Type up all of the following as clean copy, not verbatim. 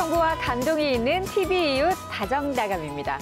정보와 감동이 있는 TV 이웃 다정다감입니다.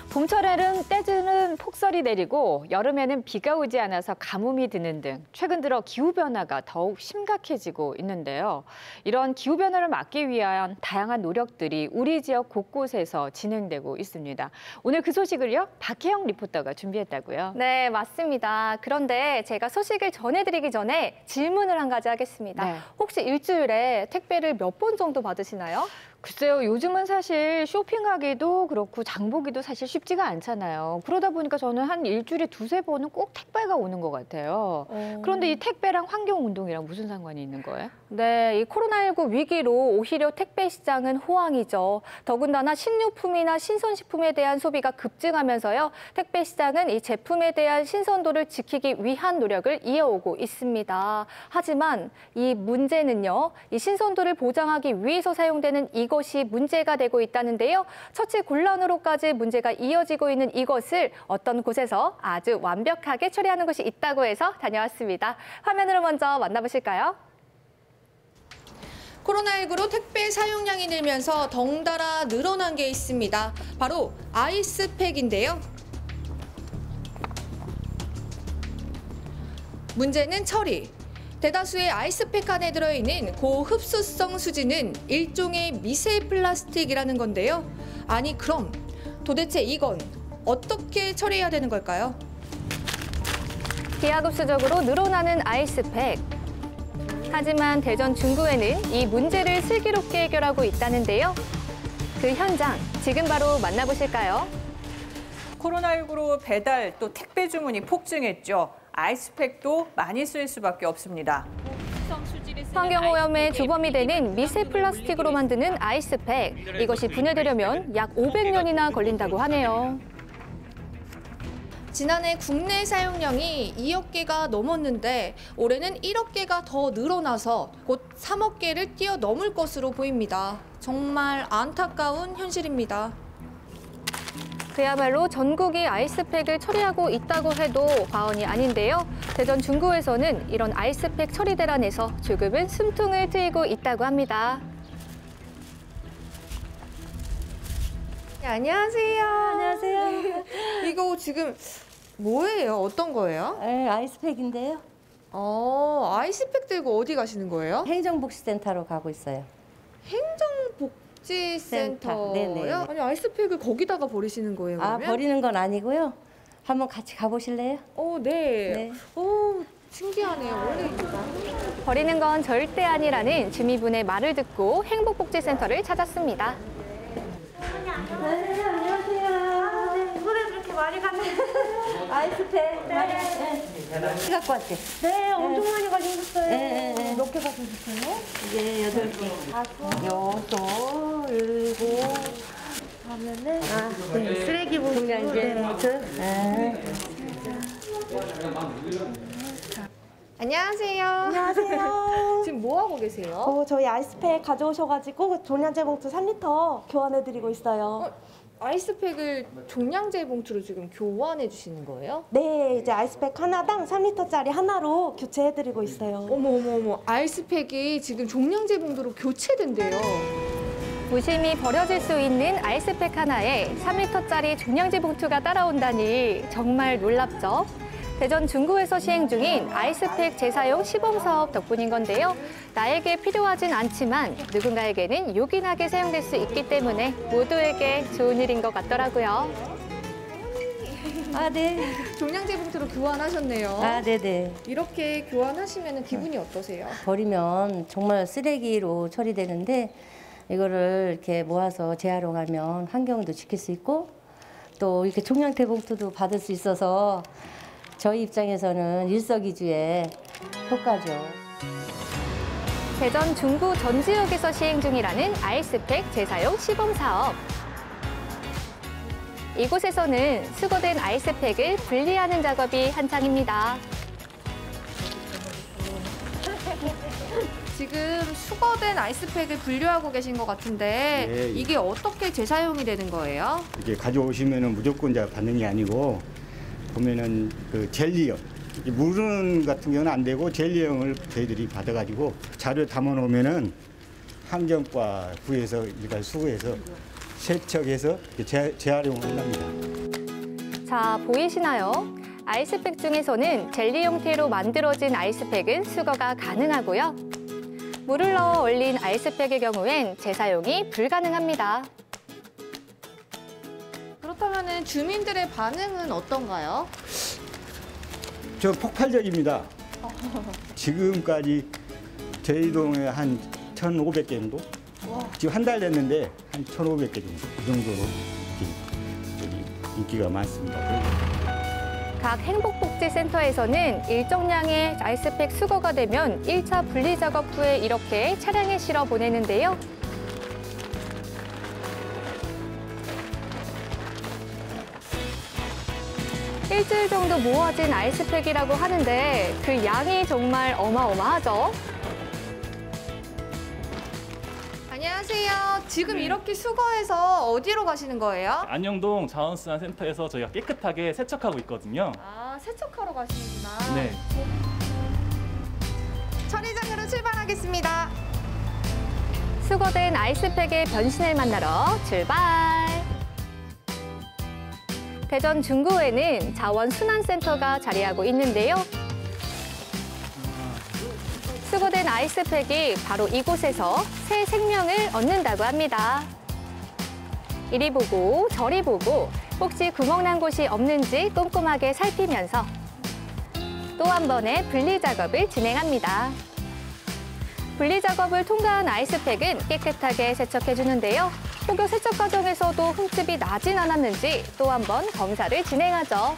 봄철에는 때주는 폭설이 내리고 여름에는 비가 오지 않아서 가뭄이 드는 등 최근 들어 기후변화가 더욱 심각해지고 있는데요. 이런 기후변화를 막기 위한 다양한 노력들이 우리 지역 곳곳에서 진행되고 있습니다. 오늘 그 소식을요, 박혜영 리포터가 준비했다고요? 네, 맞습니다. 그런데 제가 소식을 전해드리기 전에 질문을 한 가지 하겠습니다. 네. 혹시 일주일에 택배를 몇 번 정도 받으시나요? 글쎄요, 요즘은 사실 쇼핑하기도 그렇고 장보기도 사실 쉽지가 않잖아요. 그러다 보니까 저는 한 일주일에 두세 번은 꼭 택배가 오는 것 같아요. 그런데 이 택배랑 환경운동이랑 무슨 상관이 있는 거예요? 네, 이 코로나19 위기로 오히려 택배 시장은 호황이죠. 더군다나 식료품이나 신선식품에 대한 소비가 급증하면서요. 택배 시장은 이 제품에 대한 신선도를 지키기 위한 노력을 이어오고 있습니다. 하지만 이 문제는요. 이 신선도를 보장하기 위해서 사용되는 이것이 문제가 되고 있다는데요. 처치 곤란으로까지 문제가 이어지고 있는 이것을 어떤 곳에서 아주 완벽하게 처리하는 곳이 있다고 해서 다녀왔습니다. 화면으로 먼저 만나보실까요? 코로나19로 택배 사용량이 늘면서 덩달아 늘어난 게 있습니다. 바로 아이스팩인데요. 문제는 처리. 대다수의 아이스팩 안에 들어있는 고흡수성 수지는 일종의 미세 플라스틱이라는 건데요. 아니 그럼 도대체 이건 어떻게 처리해야 되는 걸까요? 기하급수적으로 늘어나는 아이스팩. 하지만 대전 중구에는 이 문제를 슬기롭게 해결하고 있다는데요. 그 현장 지금 바로 만나보실까요? 코로나19로 배달 또 택배 주문이 폭증했죠. 아이스팩도 많이 쓰일 수밖에 없습니다. 환경오염의 주범이 되는 미세 플라스틱으로 만드는 아이스팩. 이것이 분해되려면 약 500년이나 걸린다고 하네요. 지난해 국내 사용량이 2억 개가 넘었는데 올해는 1억 개가 더 늘어나서 곧 3억 개를 뛰어넘을 것으로 보입니다. 정말 안타까운 현실입니다. 그야말로 전국이 아이스팩을 처리하고 있다고 해도 과언이 아닌데요. 대전 중구에서는 이런 아이스팩 처리 대란에서 조금은 숨통을 트이고 있다고 합니다. 네, 안녕하세요. 안녕하세요. 이거 지금 뭐예요? 어떤 거예요? 네, 아이스팩인데요. 아이스팩 들고 어디 가시는 거예요? 행정복지센터로 가고 있어요. 행정복지센터요? 네네. 아니 아이스팩을 거기다가 버리시는 거예요? 아, 그러면? 버리는 건 아니고요. 한번 같이 가보실래요? 네. 네. 신기하네요. 원래 버리는 건 절대 아니라는 주민분의 말을 듣고 행복복지센터를 찾았습니다. 아이스팩. 네. 갖고 왔대. 네, 엄청 많이 가져오셨어요. 네. 몇 개 가져오셨어요? 이게 8개. 6, 7. 그러면은 네, 쓰레기 봉투. 안녕하세요. 안녕하세요. 지금 뭐 하고 계세요? 저희 아이스팩 가져오셔가지고 종량제 봉투 3리터 교환해드리고 있어요. 아이스팩을 종량제 봉투로 지금 교환해 주시는 거예요? 네, 이제 아이스팩 하나당 3리터짜리 하나로 교체해드리고 있어요. 어머. 아이스팩이 지금 종량제 봉투로 교체된대요. 무심히 버려질 수 있는 아이스팩 하나에 3리터짜리 종량제 봉투가 따라온다니 정말 놀랍죠? 대전 중구에서 시행 중인 아이스팩 재사용 시범 사업 덕분인 건데요. 나에게 필요하진 않지만 누군가에게는 요긴하게 사용될 수 있기 때문에 모두에게 좋은 일인 것 같더라고요. 아, 네. 종량제 봉투로 교환하셨네요. 아, 네네. 이렇게 교환하시면 기분이 어떠세요? 버리면 정말 쓰레기로 처리되는데 이거를 이렇게 모아서 재활용하면 환경도 지킬 수 있고 또 이렇게 종량제 봉투도 받을 수 있어서 저희 입장에서는 일석이조의 효과죠. 대전 중구 전 지역에서 시행 중이라는 아이스팩 재사용 시범 사업. 이곳에서는 수거된 아이스팩을 분리하는 작업이 한창입니다. 지금 수거된 아이스팩을 분류하고 계신 것 같은데 예. 이게 어떻게 재사용이 되는 거예요? 이게 가져오시면은 무조건 자 받는 게 아니고 보면은 그 젤리형, 물은 같은 경우는 안 되고 젤리형을 저희들이 받아가지고 자료 담아 놓으면은 환경과 부에서 일괄 수거해서 세척해서 재활용한답니다. 자, 보이시나요? 아이스팩 중에서는 젤리 형태로 만들어진 아이스팩은 수거가 가능하고요. 물을 넣어 얼린 아이스팩의 경우엔 재사용이 불가능합니다. 그렇다면 주민들의 반응은 어떤가요? 저 폭발적입니다. 지금까지 저희 동에 한 1,500개 정도? 지금 한 달 됐는데 한 1,500개 정도. 그 정도로 인기가 많습니다. 각 행복복지센터에서는 일정량의 아이스팩 수거가 되면 1차 분리 작업 후에 이렇게 차량에 실어 보내는데요. 일주일 정도 모아진 아이스팩이라고 하는데 그 양이 정말 어마어마하죠. 안녕하세요. 지금 이렇게 수거해서 어디로 가시는 거예요? 안녕동 자원순환센터에서 저희가 깨끗하게 세척하고 있거든요. 아, 세척하러 가시는구나. 네. 처리장으로 출발하겠습니다. 수거된 아이스팩의 변신을 만나러 출발! 대전 중구에는 자원순환센터가 자리하고 있는데요. 수거된 아이스팩이 바로 이곳에서 새 생명을 얻는다고 합니다. 이리 보고 저리 보고 혹시 구멍난 곳이 없는지 꼼꼼하게 살피면서 또 한 번의 분리 작업을 진행합니다. 분리 작업을 통과한 아이스팩은 깨끗하게 세척해주는데요. 혹여 세척 과정에서도 흠집이 나진 않았는지 또 한 번 검사를 진행하죠.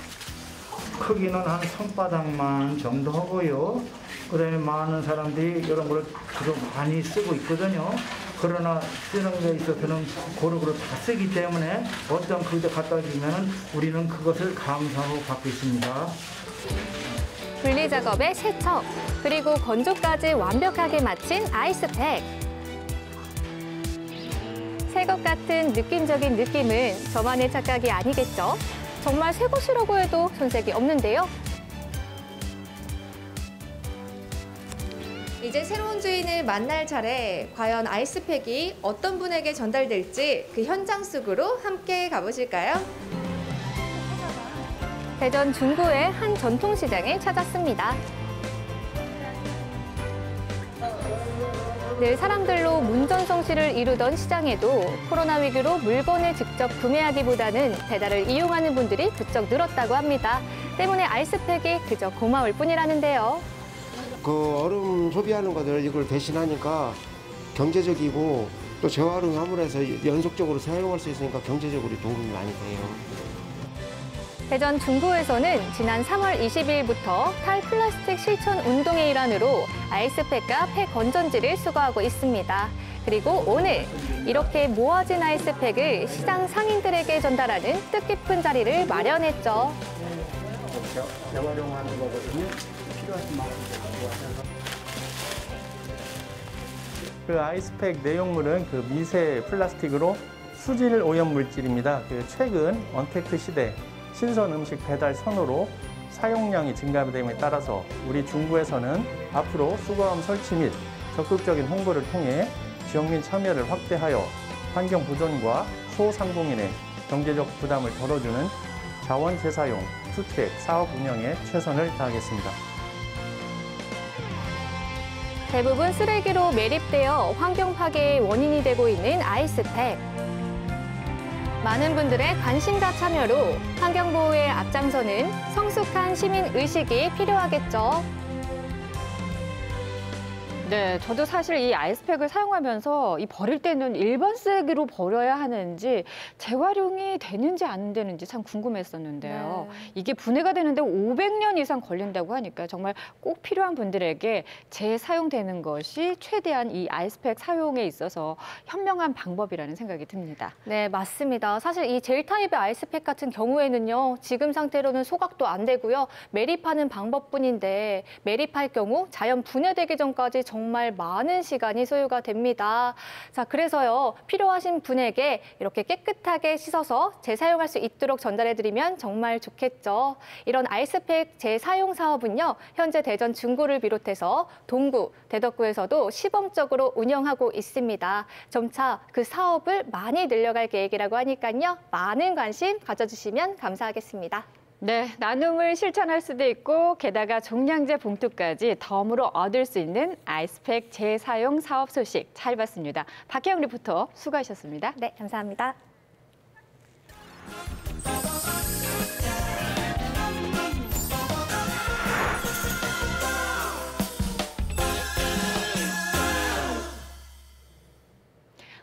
크기는 한 손바닥만 정도 하고요. 그다음에 많은 사람들이 이런 걸 주로 많이 쓰고 있거든요. 그러나 쓰는 데 있어서는 고루고루 다 쓰기 때문에 어떤 그릇에 갖다 주면은 우리는 그것을 감사하고 받고 있습니다. 분리 작업의 세척, 그리고 건조까지 완벽하게 마친 아이스팩. 새 것 같은 느낌적인 느낌은 저만의 착각이 아니겠죠? 정말 새 것이라고 해도 손색이 없는데요. 이제 새로운 주인을 만날 차례. 과연 아이스팩이 어떤 분에게 전달될지 그 현장 속으로 함께 가보실까요? 대전 중구의 한 전통시장에 찾았습니다. 늘 사람들로 문전성시를 이루던 시장에도 코로나 위기로 물건을 직접 구매하기보다는 배달을 이용하는 분들이 부쩍 늘었다고 합니다. 때문에 아이스팩이 그저 고마울 뿐이라는데요. 그 얼음 소비하는 것들 이걸 대신하니까 경제적이고 또 재활용함으로 해서 연속적으로 사용할 수 있으니까 경제적으로 도움이 많이 돼요. 대전 중구에서는 지난 3월 20일부터 탈플라스틱 실천 운동의 일환으로 아이스팩과 폐 건전지를 수거하고 있습니다. 그리고 오늘 이렇게 모아진 아이스팩을 시장 상인들에게 전달하는 뜻깊은 자리를 마련했죠. 재활용하는 거거든요. 필요하신 만큼 가져가셔서. 그 아이스팩 내용물은 그 미세 플라스틱으로 수질 오염 물질입니다. 그 최근 언택트 시대 신선 음식 배달 선호로 사용량이 증가됨에 따라서 우리 중구에서는 앞으로 수거함 설치 및 적극적인 홍보를 통해 지역민 참여를 확대하여 환경 보존과 소상공인의 경제적 부담을 덜어주는 자원 재사용, 수트랙 사업 운영에 최선을 다하겠습니다. 대부분 쓰레기로 매립되어 환경 파괴의 원인이 되고 있는 아이스팩. 많은 분들의 관심과 참여로 환경보호에 앞장서는 성숙한 시민의식이 필요하겠죠. 네, 저도 사실 이 아이스팩을 사용하면서 이 버릴 때는 일반 쓰레기로 버려야 하는지 재활용이 되는지 안 되는지 참 궁금했었는데요. 네. 이게 분해가 되는데 500년 이상 걸린다고 하니까 정말 꼭 필요한 분들에게 재사용되는 것이 최대한 이 아이스팩 사용에 있어서 현명한 방법이라는 생각이 듭니다. 네, 맞습니다. 사실 이 젤 타입의 아이스팩 같은 경우에는요, 지금 상태로는 소각도 안 되고요, 매립하는 방법뿐인데 매립할 경우 자연 분해되기 전까지 정말 많은 시간이 소요가 됩니다. 자, 그래서요, 필요하신 분에게 이렇게 깨끗하게 씻어서 재사용할 수 있도록 전달해드리면 정말 좋겠죠. 이런 아이스팩 재사용 사업은요, 현재 대전 중구를 비롯해서 동구, 대덕구에서도 시범적으로 운영하고 있습니다. 점차 그 사업을 많이 늘려갈 계획이라고 하니까요, 많은 관심 가져주시면 감사하겠습니다. 네, 나눔을 실천할 수도 있고 게다가 종량제 봉투까지 덤으로 얻을 수 있는 아이스팩 재사용 사업 소식 잘 봤습니다. 박혜영 리포터 수고하셨습니다. 네, 감사합니다.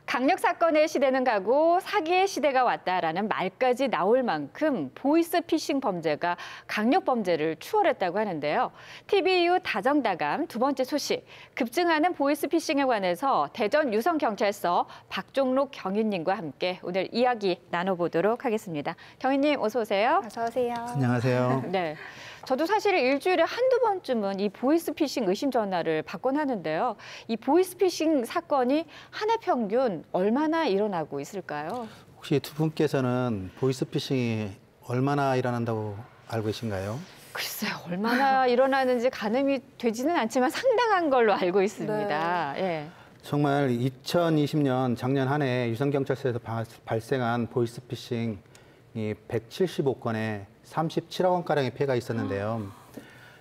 강력 사건의 시대는 가고 사기의 시대가 왔다라는 말까지 나올 만큼 보이스피싱 범죄가 강력 범죄를 추월했다고 하는데요. TV이후 다정다감 두 번째 소식, 급증하는 보이스피싱에 관해서 대전 유성경찰서 박종록 경위님과 함께 오늘 이야기 나눠보도록 하겠습니다. 경위님 어서 오세요. 어서 오세요. 안녕하세요. 네. 저도 사실 일주일에 한두 번쯤은 이 보이스피싱 의심 전화를 받곤 하는데요. 이 보이스피싱 사건이 한 해 평균 얼마나 일어나고 있을까요? 혹시 두 분께서는 보이스피싱이 얼마나 일어난다고 알고 계신가요? 글쎄요, 얼마나 일어나는지 가늠이 되지는 않지만 상당한 걸로 알고 있습니다. 네. 예. 정말 2020년 작년 한 해 유성경찰서에서 발생한 보이스피싱이 175건에 37억 원가량의 피해가 있었는데요.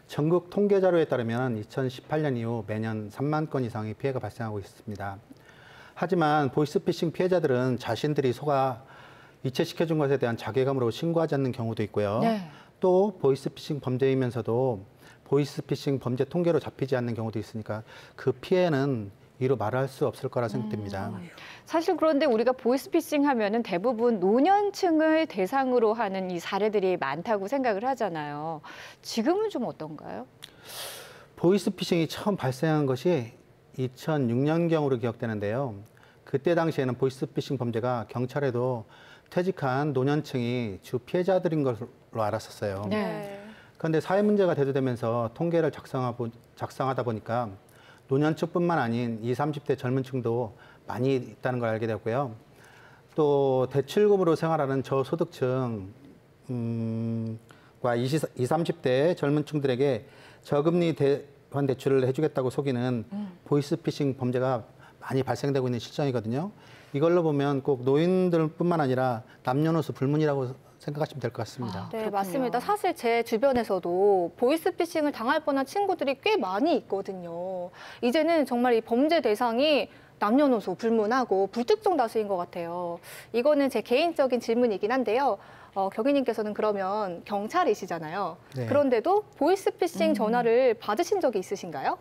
전국 통계 자료에 따르면 2018년 이후 매년 3만 건 이상의 피해가 발생하고 있습니다. 하지만 보이스피싱 피해자들은 자신들이 속아 이체시켜준 것에 대한 자괴감으로 신고하지 않는 경우도 있고요. 네. 또 보이스피싱 범죄이면서도 보이스피싱 범죄 통계로 잡히지 않는 경우도 있으니까 그 피해는 이루 말할 수 없을 거라 생각됩니다. 사실 그런데 우리가 보이스피싱 하면은 대부분 노년층을 대상으로 하는 이 사례들이 많다고 생각을 하잖아요. 지금은 좀 어떤가요? 보이스피싱이 처음 발생한 것이 2006년경으로 기억되는데요. 그때 당시에는 보이스피싱 범죄가 경찰에도 퇴직한 노년층이 주 피해자들인 것으로 알았었어요. 네. 그런데 사회 문제가 대두되면서 통계를 작성하다 보니까 노년층뿐만 아닌 20, 30대 젊은 층도 많이 있다는 걸 알게 되었고요. 또 대출금으로 생활하는 저소득층과 20, 30대 젊은 층들에게 저금리 대환 대출을 해주겠다고 속이는 보이스피싱 범죄가 많이 발생되고 있는 실정이거든요. 이걸로 보면 꼭 노인들뿐만 아니라 남녀노소 불문이라고 생각하시면 될 것 같습니다. 네, 맞습니다. 사실 제 주변에서도 보이스피싱을 당할 뻔한 친구들이 꽤 많이 있거든요. 이제는 정말 이 범죄 대상이 남녀노소 불문하고 불특정 다수인 것 같아요. 이거는 제 개인적인 질문이긴 한데요. 경위님께서는 그러면 경찰이시잖아요. 네. 그런데도 보이스피싱 전화를 받으신 적이 있으신가요?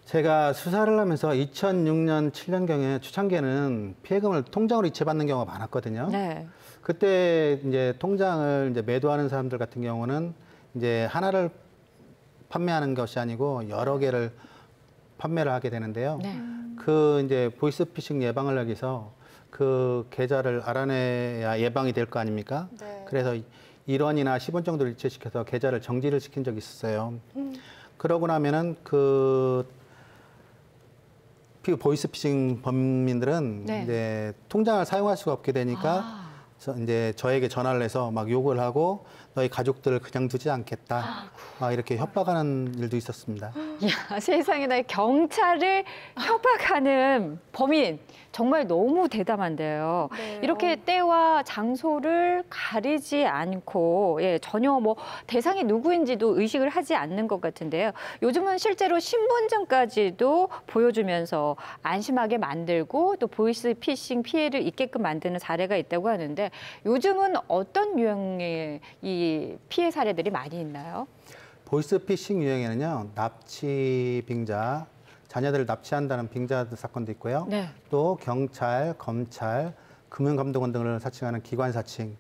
제가 수사를 하면서 2006년, 7년경에 초창기에는 피해금을 통장으로 이체받는 경우가 많았거든요. 네. 그때 이제 통장을 이제 매도하는 사람들 같은 경우는 이제 하나를 판매하는 것이 아니고 여러 개를 판매를 하게 되는데요. 네. 그 이제 보이스피싱 예방을 하기 위해서 그 계좌를 알아내야 예방이 될 거 아닙니까? 네. 그래서 1원이나 10원 정도를 이체시켜서 계좌를 정지를 시킨 적이 있었어요. 그러고 나면은 그 보이스피싱 범인들은 네. 이제 통장을 사용할 수가 없게 되니까 이제 저에게 전화를 해서 막 욕을 하고 너희 가족들을 그냥 두지 않겠다. 막 이렇게 협박하는 일도 있었습니다. 이야, 세상에나 경찰을 협박하는 범인 정말 너무 대담한데요. 네, 이렇게 때와 장소를 가리지 않고 전혀 뭐 대상이 누구인지도 의식을 하지 않는 것 같은데요. 요즘은 실제로 신분증까지도 보여주면서 안심하게 만들고 또 보이스피싱 피해를 입게끔 만드는 사례가 있다고 하는데 요즘은 어떤 유형의 이 피해 사례들이 많이 있나요? 보이스피싱 유형에는요, 납치 빙자, 자녀들을 납치한다는 빙자 사건도 있고요. 네. 또 경찰, 검찰, 금융감독원 등을 사칭하는 기관 사칭,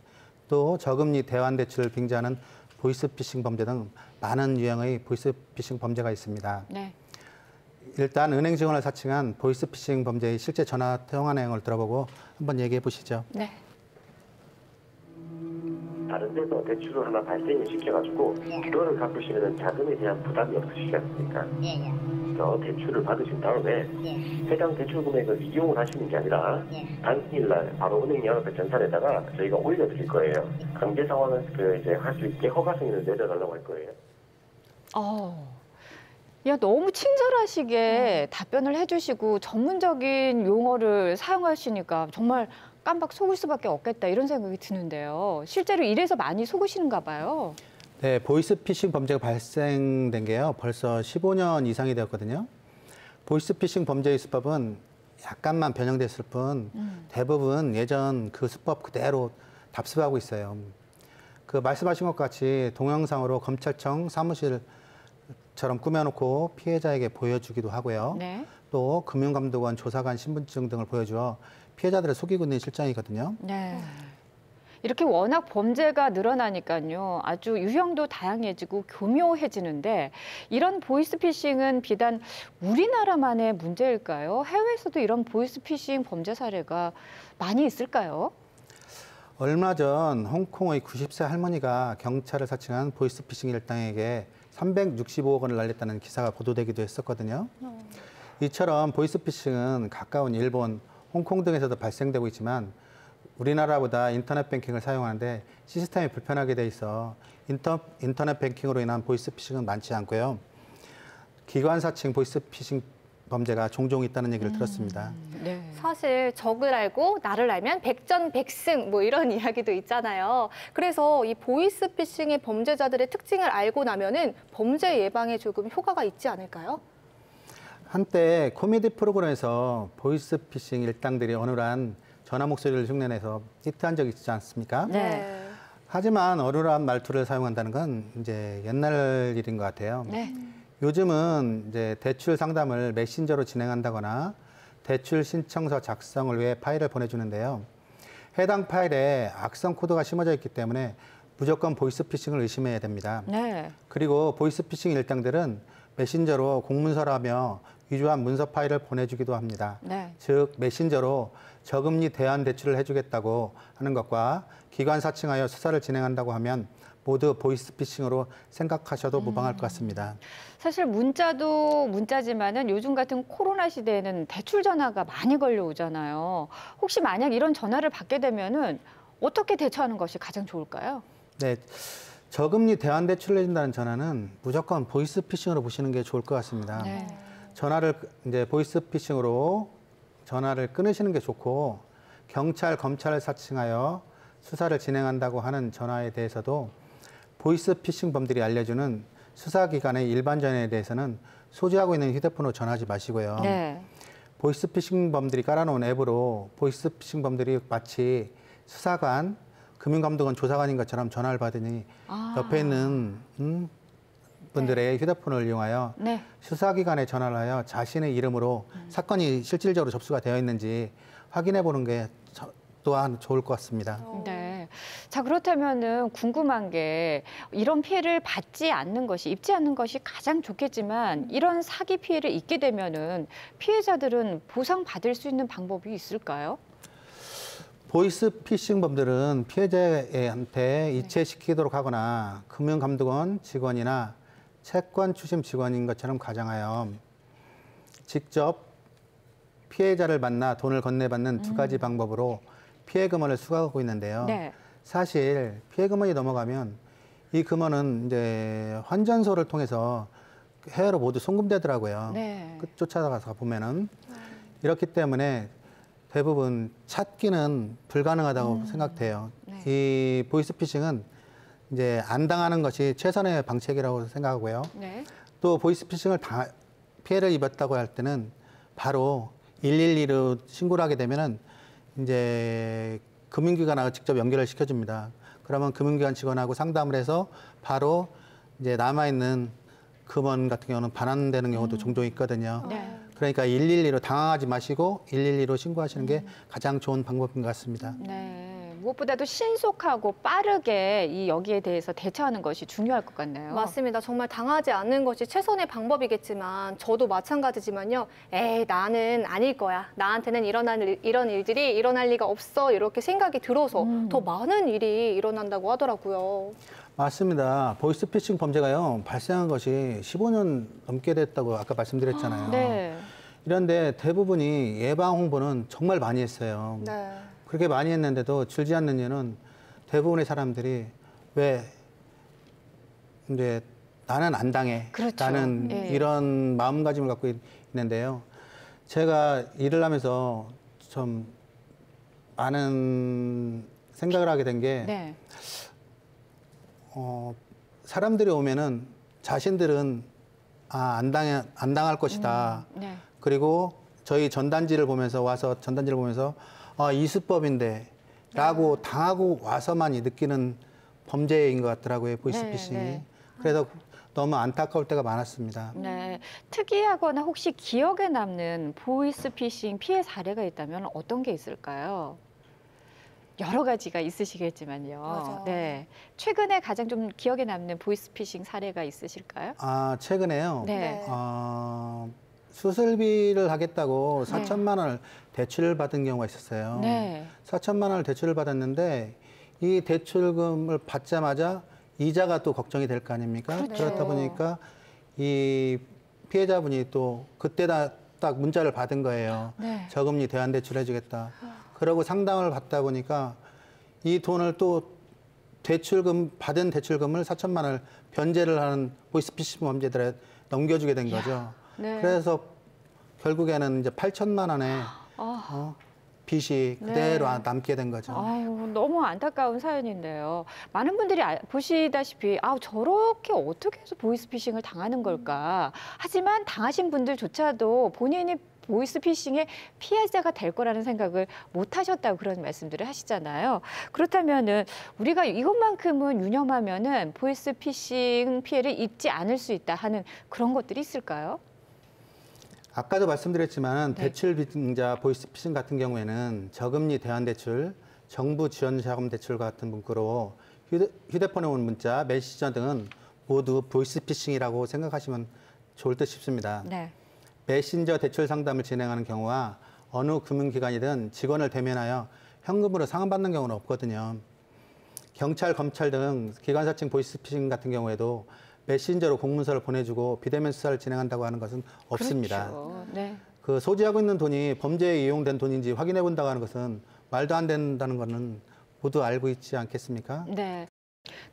또 저금리 대환대출을 빙자하는 보이스피싱 범죄 등 많은 유형의 보이스피싱 범죄가 있습니다. 네. 일단 은행 직원을 사칭한 보이스피싱 범죄의 실제 전화 통화 내용을 들어보고 한번 얘기해 보시죠. 네. 다른 데서 대출을 하나 발생을 시켜가지고 그거를 갚으시면 자금에 대한 부담이 없으시지 않습니까? 대출을 받으신 다음에 해당 대출 금액을 이용을 하시는 게 아니라 당일날 바로 은행 연합회 전산에다가 저희가 올려드릴 거예요. 강제 상환을 이제 할 수 있게 허가승인을 내려달라고 할 거예요. 야, 너무 친절하시게 답변을 해주시고 전문적인 용어를 사용하시니까 정말 깜빡 속을 수밖에 없겠다 이런 생각이 드는데요. 실제로 이래서 많이 속으시는가 봐요. 네, 보이스피싱 범죄가 발생된 게요. 벌써 15년 이상이 되었거든요. 보이스피싱 범죄의 수법은 약간만 변형됐을 뿐 대부분 예전 그 수법 그대로 답습하고 있어요. 그 말씀하신 것 같이 동영상으로 검찰청 사무실처럼 꾸며놓고 피해자에게 보여주기도 하고요. 네. 또 금융감독원 조사관 신분증 등을 보여주어 피해자들을 속이고 있는 실정이거든요. 네. 이렇게 워낙 범죄가 늘어나니까요. 아주 유형도 다양해지고 교묘해지는데 이런 보이스피싱은 비단 우리나라만의 문제일까요? 해외에서도 이런 보이스피싱 범죄 사례가 많이 있을까요? 얼마 전 홍콩의 90세 할머니가 경찰을 사칭한 보이스피싱 일당에게 365억 원을 날렸다는 기사가 보도되기도 했었거든요. 이처럼 보이스피싱은 가까운 일본, 홍콩 등에서도 발생되고 있지만 우리나라보다 인터넷 뱅킹을 사용하는데 시스템이 불편하게 돼 있어 인터넷 뱅킹으로 인한 보이스피싱은 많지 않고요. 기관 사칭 보이스피싱 범죄가 종종 있다는 얘기를 들었습니다. 네. 사실 적을 알고 나를 알면 백전백승 뭐 이런 이야기도 있잖아요. 그래서 이 보이스피싱의 범죄자들의 특징을 알고 나면은 범죄 예방에 조금 효과가 있지 않을까요? 한때 코미디 프로그램에서 보이스피싱 일당들이 어눌한 전화 목소리를 흉내내서 히트한 적이 있지 않습니까? 네. 하지만 어눌한 말투를 사용한다는 건 이제 옛날 일인 것 같아요. 네. 요즘은 이제 대출 상담을 메신저로 진행한다거나 대출 신청서 작성을 위해 파일을 보내주는데요. 해당 파일에 악성 코드가 심어져 있기 때문에 무조건 보이스피싱을 의심해야 됩니다. 네. 그리고 보이스피싱 일당들은 메신저로 공문서라며 위조한 문서 파일을 보내주기도 합니다. 네. 즉 메신저로 저금리 대안 대출을 해주겠다고 하는 것과 기관 사칭하여 수사를 진행한다고 하면 모두 보이스피싱으로 생각하셔도 무방할 것 같습니다. 사실 문자도 문자지만은 요즘 같은 코로나 시대에는 대출 전화가 많이 걸려오잖아요. 혹시 만약 이런 전화를 받게 되면은 어떻게 대처하는 것이 가장 좋을까요? 네, 저금리 대안 대출을 해준다는 전화는 무조건 보이스피싱으로 보시는 게 좋을 것 같습니다. 네. 전화를 이제 보이스피싱으로 전화를 끊으시는 게 좋고 경찰, 검찰을 사칭하여 수사를 진행한다고 하는 전화에 대해서도 보이스피싱 범들이 알려주는 수사기관의 일반 전화에 대해서는 소지하고 있는 휴대폰으로 전화하지 마시고요. 네. 보이스피싱 범들이 깔아놓은 앱으로 보이스피싱 범들이 마치 수사관, 금융감독원 조사관인 것처럼 전화를 받으니 옆에 있는 분들의 휴대폰을 이용하여 네. 수사기관에 전화를 하여 자신의 이름으로 사건이 실질적으로 접수가 되어 있는지 확인해 보는 게 또한 좋을 것 같습니다. 네. 자, 그렇다면은 궁금한 게 이런 피해를 받지 않는 것이, 입지 않는 것이 가장 좋겠지만 이런 사기 피해를 입게 되면은 피해자들은 보상받을 수 있는 방법이 있을까요? 보이스피싱 범들은 피해자한테 이체시키도록 하거나 금융감독원 직원이나 채권 추심 직원인 것처럼 가장하여 직접 피해자를 만나 돈을 건네받는 두 가지 방법으로 피해 금원을 수거하고 있는데요. 네. 사실 피해 금원이 넘어가면 이 금원은 이제 환전소를 통해서 해외로 모두 송금되더라고요. 네. 끝 쫓아가서 보면은 이렇기 때문에 대부분 찾기는 불가능하다고 생각돼요. 네. 이 보이스피싱은 이제 안 당하는 것이 최선의 방책이라고 생각하고요. 네. 또 보이스피싱을 피해를 입었다고 할 때는 바로 112로 신고를 하게 되면은 이제 금융기관하고 직접 연결을 시켜줍니다. 그러면 금융기관 직원하고 상담을 해서 바로 이제 남아있는 금원 같은 경우는 반환되는 경우도 종종 있거든요. 네. 그러니까 112로 당황하지 마시고 112로 신고하시는 게 가장 좋은 방법인 것 같습니다. 네. 무엇보다도 신속하고 빠르게 이 여기에 대해서 대처하는 것이 중요할 것 같네요. 맞습니다. 정말 당하지 않는 것이 최선의 방법이겠지만 저도 마찬가지지만요. 에이, 나는 아닐 거야. 나한테는 이런 일들이 일어날 리가 없어. 이렇게 생각이 들어서 더 많은 일이 일어난다고 하더라고요. 맞습니다. 보이스피싱 범죄가요, 발생한 것이 15년 넘게 됐다고 아까 말씀드렸잖아요. 네. 이런데 대부분이 예방 홍보는 정말 많이 했어요. 네. 그렇게 많이 했는데도 줄지 않는 이유는 대부분의 사람들이 왜 이제 나는 안 당해. 그렇죠. 나는 예. 이런 마음가짐을 갖고 있는데요. 제가 일을 하면서 좀 많은 생각을 하게 된 게 네. 사람들이 오면은 자신들은 안 당할 것이다. 네. 그리고 저희 전단지를 보면서 이 수법인데 라고 당하고 와서만 느끼는 범죄인 것 같더라고요, 보이스피싱이. 네. 그래서 너무 안타까울 때가 많았습니다. 네. 특이하거나 혹시 기억에 남는 보이스피싱 피해 사례가 있다면 어떤 게 있을까요? 여러 가지가 있으시겠지만요. 맞아. 네. 최근에 가장 좀 기억에 남는 보이스피싱 사례가 있으실까요? 최근에요. 네. 수술비를 하겠다고 네. 4천만 원을 대출을 받은 경우가 있었어요. 네. 4천만 원을 대출을 받았는데 이 대출금을 받자마자 이자가 또 걱정이 될 거 아닙니까? 그렇죠. 그렇다 보니까 이 피해자분이 또 그때 딱 문자를 받은 거예요. 네. 저금리 대환 대출 해주겠다. 그러고 상담을 받다 보니까 이 돈을 또 받은 대출금을 4천만 원을 변제를 하는 보이스피싱 범죄들에 넘겨주게 된 거죠. 네. 그래서 결국에는 이제 8천만 원의 빚이 그대로 남게 된 거죠. 아유, 너무 안타까운 사연인데요. 많은 분들이 보시다시피 저렇게 어떻게 해서 보이스피싱을 당하는 걸까. 하지만 당하신 분들조차도 본인이 보이스피싱의 피해자가 될 거라는 생각을 못 하셨다고 그런 말씀들을 하시잖아요. 그렇다면은 우리가 이것만큼은 유념하면은 보이스피싱 피해를 입지 않을 수 있다 하는 그런 것들이 있을까요? 아까도 말씀드렸지만 네. 대출 빚자 보이스피싱 같은 경우에는 저금리 대환대출, 정부 지원 자금 대출 같은 문구로 휴대폰에 온 문자, 메시저 등은 모두 보이스피싱이라고 생각하시면 좋을 듯 싶습니다. 네. 메신저 대출 상담을 진행하는 경우와 어느 금융기관이든 직원을 대면하여 현금으로 상환받는 경우는 없거든요. 경찰, 검찰 등 기관사칭 보이스피싱 같은 경우에도 메신저로 공문서를 보내주고 비대면 수사를 진행한다고 하는 것은 없습니다. 그렇죠. 네. 그 소지하고 있는 돈이 범죄에 이용된 돈인지 확인해 본다고 하는 것은 말도 안 된다는 것은 모두 알고 있지 않겠습니까? 네.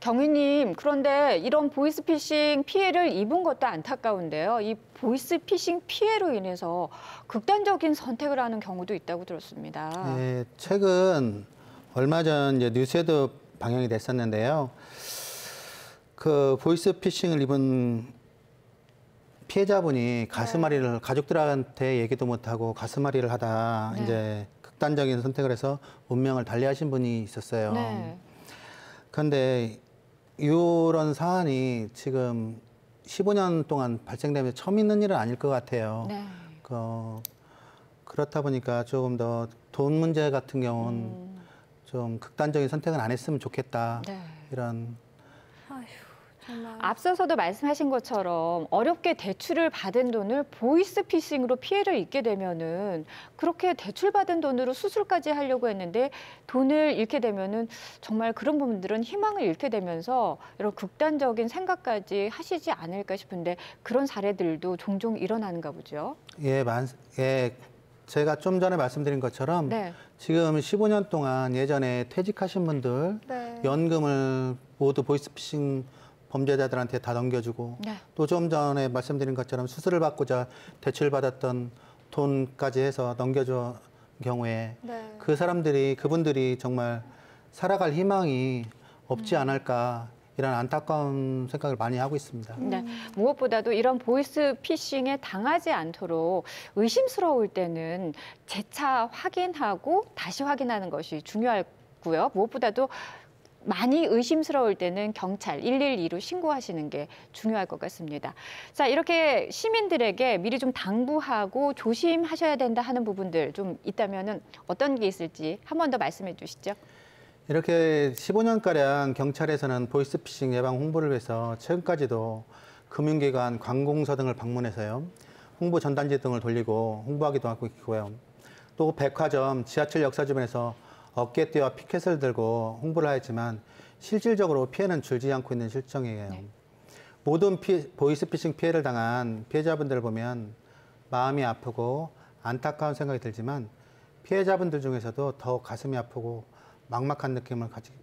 경위님, 그런데 이런 보이스피싱 피해를 입은 것도 안타까운데요. 이 보이스피싱 피해로 인해서 극단적인 선택을 하는 경우도 있다고 들었습니다. 네, 최근 얼마 전 이제 뉴스에도 방영이 됐었는데요. 그 보이스피싱을 입은 피해자분이 가슴앓이를 가족들한테 얘기도 못하고 가슴앓이를 하다 네. 이제 극단적인 선택을 해서 운명을 달리하신 분이 있었어요. 네. 그런데 이런 사안이 지금 15년 동안 발생되면서 처음 있는 일은 아닐 것 같아요. 네. 그렇다 보니까 조금 더 돈 문제 같은 경우는 좀 극단적인 선택은 안 했으면 좋겠다. 네. 이런. 아휴, 정말. 앞서서도 말씀하신 것처럼 어렵게 대출을 받은 돈을 보이스피싱으로 피해를 입게 되면은 그렇게 대출받은 돈으로 수술까지 하려고 했는데 돈을 잃게 되면은 정말 그런 분들은 희망을 잃게 되면서 이런 극단적인 생각까지 하시지 않을까 싶은데 그런 사례들도 종종 일어나는가 보죠. 예, 제가 좀 전에 말씀드린 것처럼 네. 지금 15년 동안 예전에 퇴직하신 분들 네. 연금을 모두 보이스피싱 범죄자들한테 다 넘겨주고 네. 또 좀 전에 말씀드린 것처럼 수술을 받고자 대출받았던 돈까지 해서 넘겨준 경우에 네. 그분들이 정말 살아갈 희망이 없지 않을까 이런 안타까운 생각을 많이 하고 있습니다. 네. 무엇보다도 이런 보이스피싱에 당하지 않도록 의심스러울 때는 재차 확인하고 다시 확인하는 것이 중요하고요. 무엇보다도 많이 의심스러울 때는 경찰 112로 신고하시는 게 중요할 것 같습니다. 자, 이렇게 시민들에게 미리 좀 당부하고 조심하셔야 된다 하는 부분들 좀 있다면은 어떤 게 있을지 한 번 더 말씀해 주시죠. 이렇게 15년가량 경찰에서는 보이스피싱 예방 홍보를 위해서 최근까지도 금융기관, 관공서 등을 방문해서요. 홍보 전단지 등을 돌리고 홍보하기도 하고 있고요. 또 백화점, 지하철 역사 주변에서 어깨띠와 피켓을 들고 홍보를 하였지만 실질적으로 피해는 줄지 않고 있는 실정이에요. 네. 모든 보이스피싱 피해를 당한 피해자분들을 보면 마음이 아프고 안타까운 생각이 들지만 피해자분들 중에서도 더 가슴이 아프고 막막한 느낌을 가지게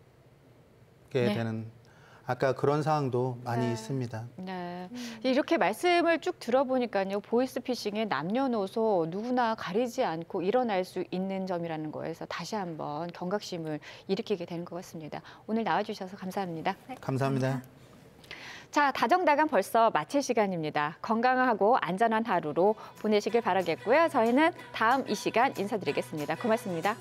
되는 아까 그런 상황도 많이 있습니다. 네. 이렇게 말씀을 쭉 들어보니까요. 보이스피싱의 남녀노소 누구나 가리지 않고 일어날 수 있는 점이라는 거에서 다시 한번 경각심을 일으키게 되는 것 같습니다. 오늘 나와주셔서 감사합니다. 네, 감사합니다. 자, 다정다감 벌써 마칠 시간입니다. 건강하고 안전한 하루로 보내시길 바라겠고요. 저희는 다음 이 시간 인사드리겠습니다. 고맙습니다.